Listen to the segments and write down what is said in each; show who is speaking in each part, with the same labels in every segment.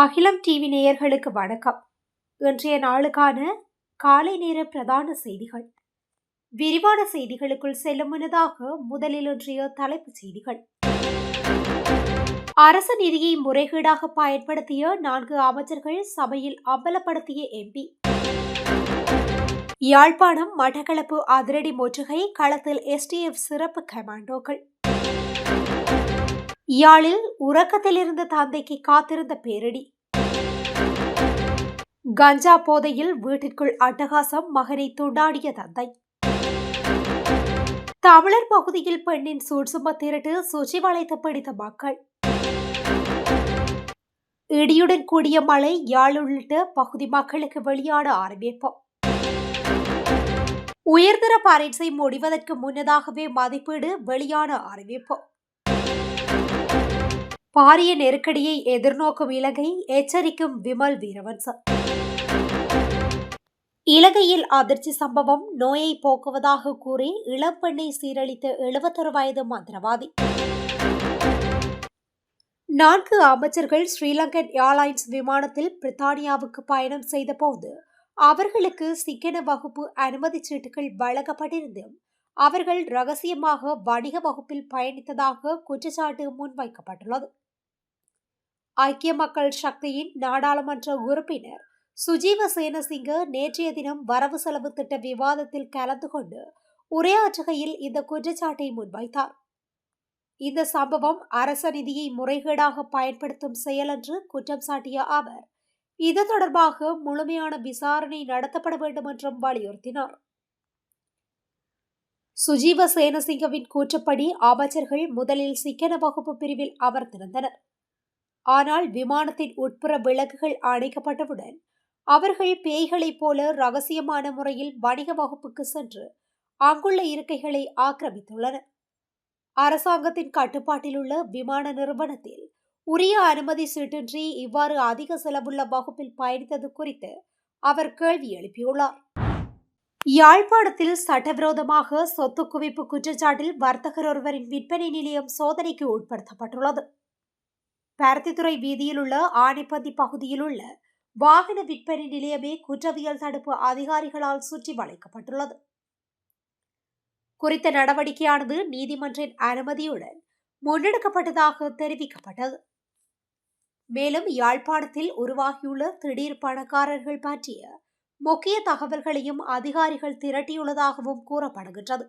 Speaker 1: அகிலம் டிவி நேயர்களுக்கு வணக்கம். இன்றைய நாளுக்கான காலை நேர பிரதான செய்திகள். விரிவான செய்திகளுக்குள் செல்லும் முன்னதாக முதலில் இன்றைய தலைப்புச் செய்திகள். அரசு நிதியை முறைகேடாக பயன்படுத்திய 4 அமைச்சர்கள் சபையில் அம்பலப்படுத்திய எம்பி. யாழ்ப்பாணம் மட்டக்களப்பு அதிரடி முற்றுகை களத்தில் எஸ்டிஎஃப் சிறப்பு கமாண்டோக்கள். யாழில் உறக்கத்தில் இருந்த தந்தைக்கு காத்திருந்த பேரிடி. கஞ்சா போதையில் வீட்டிற்குள் அட்டகாசம், மகனை துண்டாடிய தந்தை. தமிழர் பகுதியில் பெண்ணின் சூட்சும திருட்டு, சுற்றி வளைத்து பிடித்த மக்கள். இடியுடன் கூடிய மழை, யாழ் உள்ளிட்ட பகுதி மக்களுக்கு வெளியான அறிவிப்பு. உயர்தர பரீட்சை முடிவதற்கு முன்னதாகவே மதிப்பீடு, வெளியான அறிவிப்பு. பாரிய நெருக்கடியை எதிர்நோக்கும் இலங்கை, எச்சரிக்கும் விமல் வீரவன்ச. இலங்கையில் அதிர்ச்சி சம்பவம், நோயை போக்குவதாக கூறி இளம்பெண்ணை சீரழித்த 71 வயது மந்திரவாதி. 4 அமைச்சர்கள் ஸ்ரீலங்கன் ஏர்லைன்ஸ் விமானத்தில் பிரித்தானியாவுக்கு பயணம் செய்த போது அவர்களுக்கு சிக்கன வகுப்பு அனுமதி சீட்டுகள் வழங்கப்பட்டிருந்தும் அவர்கள் ரகசியமாக வணிக வகுப்பில் பயணித்ததாக குற்றச்சாட்டு முன்வைக்கப்பட்டுள்ளது. ஐக்கிய மக்கள் சக்தியின் நாடாளுமன்ற உறுப்பினர் சுஜீவ சேனசிங்க நேற்றைய தினம் வரவு செலவு திட்ட விவாதத்தில் கலந்து கொண்டு உரையாற்றுகையில் இந்த குற்றச்சாட்டை முன்வைத்தார். இந்த சம்பவம் அரச நிதியை முறைகேடாக பயன்படுத்தும் செயல் என்று குற்றம் சாட்டிய அவர் இது தொடர்பாக முழுமையான விசாரணை நடத்தப்பட வேண்டும் என்றும் வலியுறுத்தினார். சுஜீவ சேனசிங்கவின் கூற்றுப்படி அமைச்சர்கள் முதலில் சிக்கன வகுப்பு பிரிவில் அமர்ந்திருந்தனர். ஆனால் விமானத்தின் உட்புற விளக்குகள் அணைக்கப்பட்டவுடன் அவர்கள் பேய்களைப் போல ரகசியமான முறையில் வணிக வகுப்புக்கு சென்று அங்குள்ள இருக்கைகளை ஆக்கிரமித்துள்ளனர். அரசாங்கத்தின் கட்டுப்பாட்டில் உள்ள விமான நிறுவனத்தில் உரிய அனுமதி சீட்டின்றி இவ்வாறு அதிக செலவுள்ள வகுப்பில் பயணித்தது குறித்து அவர் கேள்வி எழுப்பியுள்ளார். யாழ்ப்பாணத்தில் சட்டவிரோதமாக சொத்து குவிப்பு குற்றச்சாட்டில் வர்த்தகர் ஒருவரின் விற்பனை நிலையம் சோதனைக்கு உட்படுத்தப்பட்டுள்ளது. பருத்தித்துறை வீதியில் உள்ள ஆனைப்பந்தி பகுதியில் உள்ள வாகன விற்பனை நிலையமே குற்றவியல் தடுப்பு அதிகாரிகளால் சுற்றி வளைக்கப்பட்டுள்ளது. குறித்த நடவடிக்கையானது நீதிமன்றின் அனுமதியுடன் முன்னெடுக்கப்பட்டதாக தெரிவிக்கப்பட்டது. மேலும் யாழ்ப்பாணத்தில் உருவாகியுள்ள திடீர் பணக்காரர்கள் பற்றிய முக்கிய தகவல்களையும் அதிகாரிகள் திரட்டியுள்ளதாகவும் கூறப்படுகின்றது.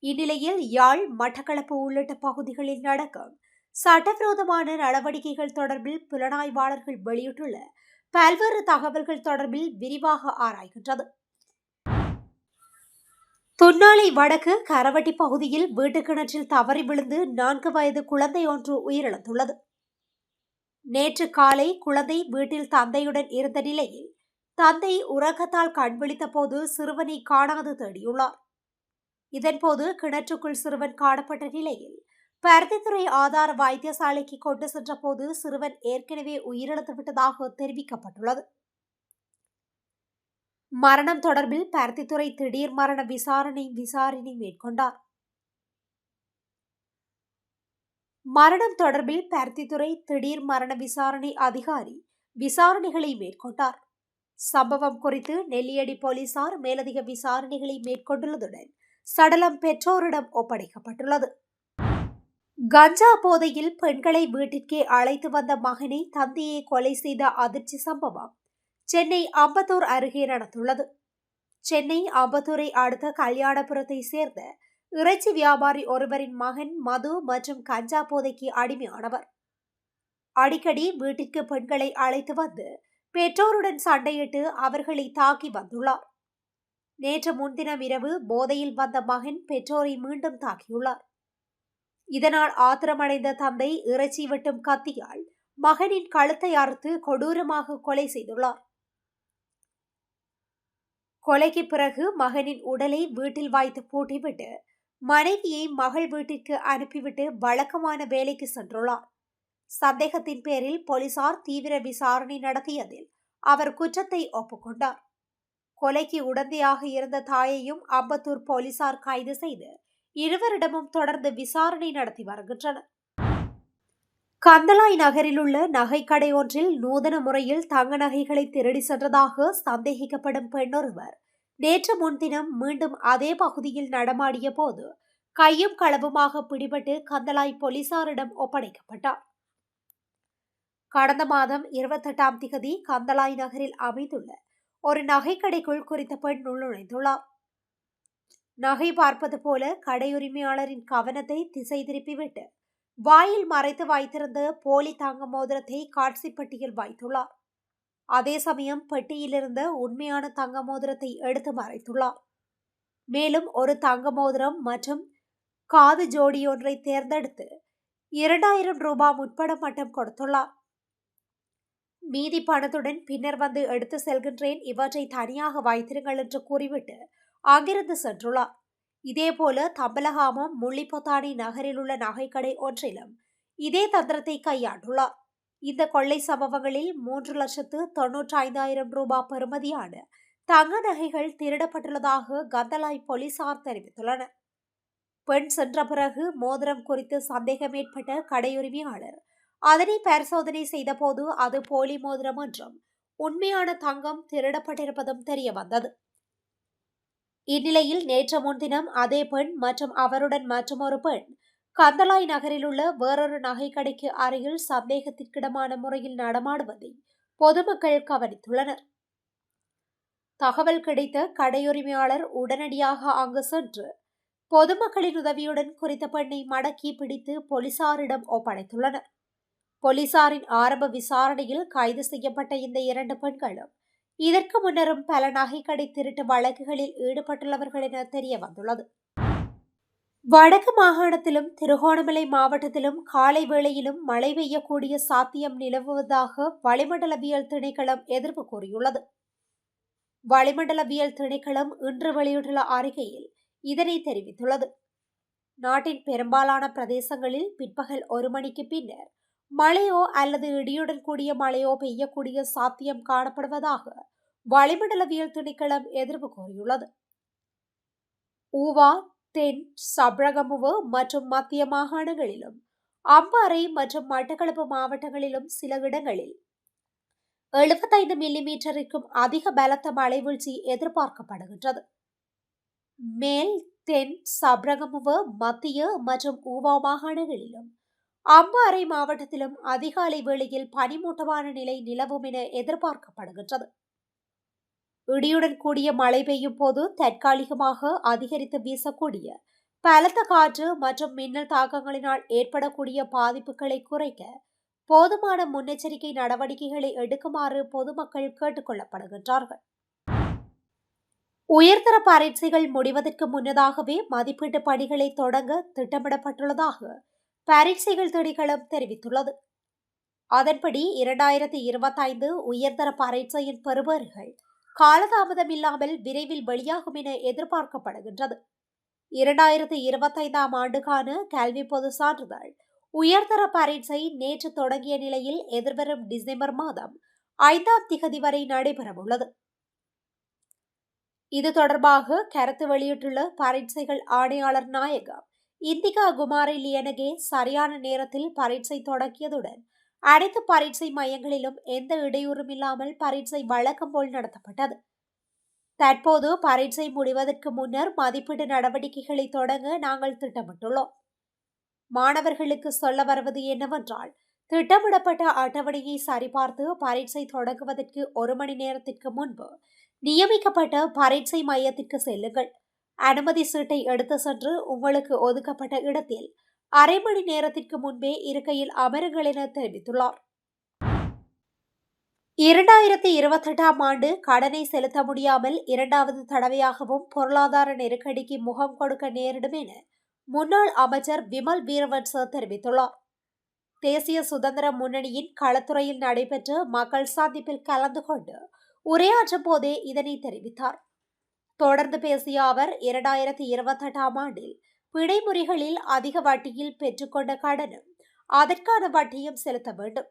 Speaker 1: இந்நிலையில் யாழ், மட்டக்களப்பு உள்ளிட்ட பகுதிகளில் நடக்கும் சட்டவிரோதமான நடவடிக்கைகள் தொடர்பில் புலனாய்வாளர்கள் வெளியிட்டுள்ள பல்வேறு தகவல்கள் தொடர்பில் விரிவாக ஆராய்கின்றது. துன்னாலை வடக்கு கரவட்டி பகுதியில் வீட்டு கிணற்றில் தவறி விழுந்து 4 வயது குழந்தை ஒன்று உயிரிழந்துள்ளது. நேற்று காலை குழந்தை வீட்டில் தந்தையுடன் இருந்த நிலையில் தந்தை உறக்கத்தால் கண் விழித்த போது சிறுவனை காணாது தேடியுள்ளார். இதன்போது கிணற்றுக்குள் சிறுவன் காணப்பட்ட நிலையில் பருத்தித்துறை ஆதார வைத்தியசாலைக்கு கொண்டு சென்ற போது சிறுவன் ஏற்கனவே உயிரிழந்து விட்டதாக தெரிவிக்கப்பட்டுள்ளது. மரணம் தொடர்பில் பருத்தித்துறை திடீர் மரண விசாரணை மேற்கொண்டார். மரணம் தொடர்பில் பருத்தித்துறை திடீர் மரண விசாரணை அதிகாரி விசாரணைகளை மேற்கொண்டார். சம்பவம் குறித்து நெல்லியடி போலீசார் மேலதிக விசாரணைகளை மேற்கொண்டுள்ளதுடன் சடலம் பெற்றோரிடம் ஒப்படைக்கப்பட்டுள்ளது. கஞ்சா போதையில் பெண்களை வீட்டிற்கே அழைத்து வந்த மகனை தந்தையை கொலை செய்த அதிர்ச்சி சம்பவம் சென்னை அம்பத்தூர் அருகே நடந்துள்ளது. சென்னை அம்பத்தூரை அடுத்த கல்யாணபுரத்தை சேர்ந்த இறைச்சி வியாபாரி ஒருவரின் மகன் மது மற்றும் கஞ்சா போதைக்கு அடிமையானவர். அடிக்கடி வீட்டிற்கு பெண்களை அழைத்து வந்து பெற்றோருடன் சண்டையிட்டு அவர்களை தாக்கி வந்துள்ளார். நேற்று முன்தினம் இரவு போதையில் வந்த மகன் பெற்றோரை மீண்டும் தாக்கியுள்ளார். இதனால் ஆத்திரமடைந்த தந்தை இறைச்சி வெட்டும் கத்தியால் மகனின் கழுத்தை அறுத்து கொடூரமாக கொலை செய்துள்ளார். கொலைக்கு பிறகு மகனின் உடலை வீட்டில் வைத்து பூட்டிவிட்டு மனைவியை மகள் வீட்டிற்கு அனுப்பிவிட்டு வழக்கமான வேலைக்கு சென்றுள்ளார். சந்தேகத்தின் பேரில் போலீசார் தீவிர விசாரணை நடத்தியதில் அவர் குற்றத்தை ஒப்புக்கொண்டார். கொலைக்கு உடந்தையாக இருந்த தாயையும் அம்பத்தூர் போலீசார் கைது செய்து இருவரிடமும் தொடர்ந்து விசாரணை நடத்தி வருகின்றனர். கந்தளாய் நகரில் உள்ள நகைக்கடை ஒன்றில் நூதன முறையில் தங்க நகைகளை திருடி சென்றதாக சந்தேகிக்கப்படும் பெண்ணொருவர் நேற்று முன்தினம் மீண்டும் அதே பகுதியில் நடமாடிய போது கையும் களவுமாக பிடிபட்டு கந்தளாய் போலீசாரிடம் ஒப்படைக்கப்பட்டார். கடந்த மாதம் 28ஆம் திகதி கந்தளாய் நகரில் அமைந்துள்ள ஒரு நகைக்கடைக்குள் குறித்த பெண் நுழைந்துள்ளார். நகை பார்ப்பது போல கடை உரிமையாளரின் கவனத்தை திசை திருப்பிவிட்டு வாயில் மறைத்து வைத்திருந்த போலி தங்க மோதிரத்தை காட்சி பெட்டியில் வைத்துள்ளார். அதே சமயம் பெட்டியிலிருந்த உண்மையான தங்க மோதிரத்தை எடுத்து மறைத்துள்ளார். மேலும் ஒரு தங்க மோதிரம் மற்றும் காது ஜோடியொன்றை தேர்ந்தெடுத்து 2000 ரூபாய் முற்பணம் மட்டும் கொடுத்துள்ளார். மீதி பணத்துடன் பின்னர் வந்து எடுத்து செல்கின்றேன், இவற்றை தனியாக வைத்திருங்கள் என்று கூறிவிட்டு அங்கிருந்து சென்றுள்ளார். இதேபோல தம்பலகாமம் முள்ளிப்பொத்தானி நகரில் உள்ள நகைக்கடை ஒன்றிலும் இதே தந்திரத்தை கையாண்டுள்ளார். இந்த கொள்ளை சம்பவங்களில் 3,95,000 ரூபாய் பெறுமதியான தங்க நகைகள் திருடப்பட்டுள்ளதாக கந்தளாய் போலீசார் தெரிவித்துள்ளனர். பெண் சென்ற பிறகு மோதிரம் குறித்து சந்தேகம் ஏற்பட்ட கடையுரிமையாளர் அதனை பரிசோதனை செய்தபோது அது போலி மோதிரம் என்றும் உண்மையான தங்கம் திருடப்பட்டிருப்பதும் தெரிய வந்தது. இந்நிலையில் நேற்று முன்தினம் அதே பெண் மற்றும் அவருடன் மற்றொரு பெண் கந்தளாய் நகரில் உள்ள வேறொரு நகைக்கடைக்கு அருகில் சந்தேகத்திற்கிடமான முறையில் நடமாடுவதை பொதுமக்கள் கவனித்துள்ளனர். தகவல் கிடைத்த கடையுரிமையாளர் உடனடியாக அங்கு சென்று பொதுமக்களின் உதவியுடன் குறித்த பெண்ணை மடக்கி பிடித்து போலீசாரிடம் ஒப்படைத்துள்ளனர். போலீசாரின் ஆரம்ப விசாரணையில் கைது செய்யப்பட்ட இந்த 2 பெண்களும் இதற்கு முன்னரும் பல நகைக்கடை திருட்டு வழக்குகளில் ஈடுபட்டுள்ளவர்கள் என தெரிய வந்துள்ளது. வடக்கு மாகாணத்திலும் திருகோணமலை மாவட்டத்திலும் காலை வேளையிலும் மழை பெய்யக்கூடிய சாத்தியம் நிலவுவதாக வளிமண்டலவியல் திணைக்களம் எதிர்ப்பு கூறியுள்ளது. வளிமண்டலவியல் திணைக்களம் இன்று வெளியிட்டுள்ள அறிக்கையில் இதனை தெரிவித்துள்ளது. நாட்டின் பெரும்பாலான பிரதேசங்களில் பிற்பகல் 1 மணிக்கு பின்னர் மழையோ அல்லது இடியுடன் கூடிய மழையோ பெய்யக்கூடிய சாத்தியம் காணப்படுவதாக வளிமண்டலவியல் திணைக்களம் எதிர்ப்பு கூறியுள்ளது. ஊவா, தென், சப்ரகமுவ மற்றும் மத்திய மாகாணங்களிலும் அம்பாறை மற்றும் மட்டக்களப்பு மாவட்டங்களிலும் சில இடங்களில் 75 மில்லிமீட்டருக்கும் அதிக பலத்த மழை வீழ்ச்சி எதிர்பார்க்கப்படுகின்றது. மேல், தென், சப்ரகமுவ, மத்திய மற்றும் ஊவா மாகாணங்களிலும் அம்பாறை மாவட்டத்திலும் அதிகாலை வேளையில் பனிமூட்டமான நிலை நிலவும் என எதிர்பார்க்கப்படுகின்றது. இடியுடன் கூடிய மழை பெய்யும் போது தற்காலிகமாக அதிகரித்து வீசக்கூடிய பலத்த காற்று மற்றும் மின்னல் தாக்கங்களினால் ஏற்படக்கூடிய பாதிப்புகளை குறைக்க போதுமான முன்னெச்சரிக்கை நடவடிக்கைகளை எடுக்குமாறு பொதுமக்கள் கேட்டுக் கொள்ளப்படுகின்றார்கள். உயர்தர பரீட்சைகள் முடிவதற்கு முன்னதாகவே மதிப்பீட்டு பணிகளை தொடங்க திட்டமிடப்பட்டுள்ளதாக பரீட்சைகள் திணைக்களம் தெரிவித்துள்ளது. அதன்படி 2025 உயர்தர பரீட்சையின் பெறுபேறுகள் காலதாமதம் இல்லாமல் விரைவில் வெளியாகும் என எதிர்பார்க்கப்படுகின்றது. 2025ஆம் ஆண்டுக்கான கல்வி பொது சான்றிதழ் உயர்தர பரீட்சை நேற்று தொடங்கிய நிலையில் எதிர்வரும் டிசம்பர் மாதம் 5ஆம் திகதி வரை நடைபெறவுள்ளது. இது தொடர்பாக கருத்து வெளியிட்டுள்ள பரீட்சைகள் ஆணையாளர் நாயகம் இந்திகா குமாரி லியனகே சரியான நேரத்தில் பரீட்சை தொடங்கியதுடன் அனைத்து பரீட்சை மையங்களிலும் எந்த இடையூறும் இல்லாமல் பரீட்சை வழக்கம் போல் நடத்தப்பட்டது. தற்போது பரீட்சை முடிவதற்கு முன்னர் மதிப்பீட்டு நடவடிக்கைகளை தொடங்க நாங்கள் திட்டமிட்டுள்ளோம். மாணவர்களுக்கு சொல்ல வருவது என்னவென்றால், திட்டமிடப்பட்ட அட்டவணையை சரிபார்த்து பரீட்சை தொடங்குவதற்கு 1 மணி நேரத்திற்கு முன்பு நியமிக்கப்பட்ட பரீட்சை மையத்திற்கு செல்லுங்கள். அனுமதி சீட்டை எடுத்து சென்று உங்களுக்கு ஒதுக்கப்பட்ட இடத்தில் 1/2 மணி நேரத்திற்கு முன்பே இருக்கையில் அமருங்கள் என தெரிவித்துள்ளார். 2028ஆம் ஆண்டு கடனை செலுத்த முடியாமல் 2வது தடவையாகவும் பொருளாதார நெருக்கடிக்கு முகம் கொடுக்க நேரிடும் என முன்னாள் அமைச்சர் விமல் வீரவன்ச தெரிவித்துள்ளார். தேசிய சுதந்திர முன்னணியின் களத்துறையில் நடைபெற்ற மக்கள் சந்திப்பில் கலந்து கொண்டு உரையாற்றும் போதே இதனை தெரிவித்தார். தொடர்ந்து பேசிய அவர் 2028ஆம் ஆண்டில் பிணைமுறிகளில் அதிக வட்டியில் பெற்றுக்கொண்ட கடனும் அதற்கான வட்டியும் செலுத்த வேண்டும்.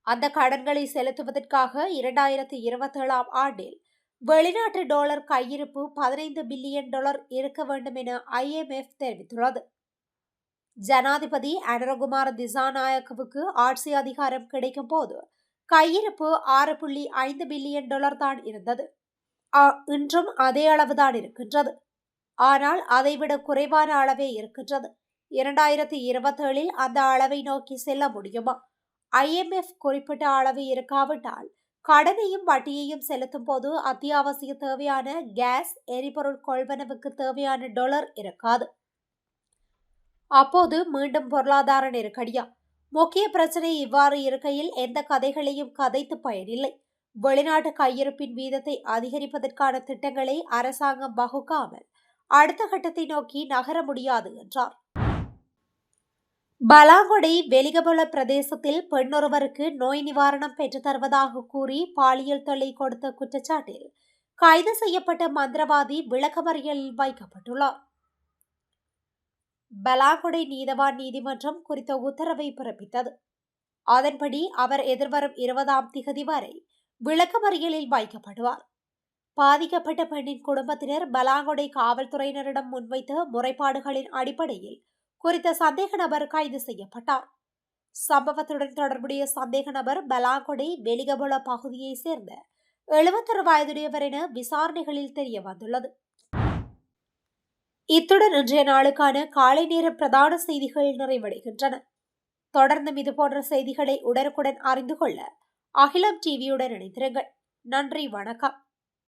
Speaker 1: அந்த கடன்களை செலுத்துவதற்காக 2027ஆம் ஆண்டில் வெளிநாட்டு டாலர் கையிருப்பு $15 பில்லியன் இருக்க வேண்டும் என IMF தெரிவித்துள்ளது. ஜனாதிபதி அனுரகுமார திசாநாயக்கவுக்கு ஆட்சி அதிகாரம் கிடைக்கும் போது கையிருப்பு $6.5 பில்லியன் தான் இருந்தது. இன்றும் அதே அளவுதான் இருக்கின்றது. ஆனால் அதைவிட குறைவான அளவே இருக்கின்றது. 2027 அந்த அளவை நோக்கி செல்ல முடியுமா? IMF குறிப்பிட்ட அளவு இருக்காவிட்டால் கடனையும் வட்டியையும் செலுத்தும் போது அத்தியாவசிய தேவையான கேஸ், எரிபொருள் கொள்வனவுக்கு தேவையான டாலர் இருக்காது. அப்போது மீண்டும் பொருளாதார நெருக்கடியா? முக்கிய பிரச்சனை இவ்வாறு இருக்கையில் எந்த கதைகளையும் கதைத்து பயனில்லை. வெளிநாட்டு கையிருப்பின் வீதத்தை அதிகரிப்பதற்கான திட்டங்களை அரசாங்கம் வகுக்காமல் அடுத்த கட்டத்தை நோக்கி நகர முடியாது என்றார். பலாங்கொடை வெலிகபொல பிரதேசத்தில் பெண்ணொருவருக்கு நோய் நிவாரணம் பெற்றுத் தருவதாக கூறி பாலியல் தொல்லை கொடுத்த குற்றச்சாட்டில் கைது செய்யப்பட்ட மந்திரவாதி விளக்கமறியலில் வைக்கப்பட்டுள்ளார். பலாங்கொடை நீதவான் நீதிமன்றம் குறித்த உத்தரவை பிறப்பித்தது. அதன்படி அவர் எதிர்வரும் 20ஆம் திகதி வரை விளக்கமறியலில் வைக்கப்படுவார். பாதிக்கப்பட்ட பெண்ணின் குடும்பத்தினர் பலாங்கொடை காவல்துறையினரிடம் முன்வைத்த முறைப்பாடுகளின் அடிப்படையில் குறித்த சந்தேக நபர் கைது செய்யப்பட்டார். சம்பவத்துடன் தொடர்புடைய சந்தேக நபர் பலாங்கொடை வெலிகபொல பகுதியை சேர்ந்த 71 வயதுடையவர் என விசாரணைகளில் தெரிய வந்துள்ளது. இத்துடன் இன்றைய நாளுக்கான காலை நேர பிரதான செய்திகள் நிறைவடைகின்றன. தொடர்ந்தும் இதுபோன்ற செய்திகளை உடனுக்குடன் அறிந்து கொள்ள அகிலம் டிவியுடன் இணைந்திருங்கள். நன்றி, வணக்கம்.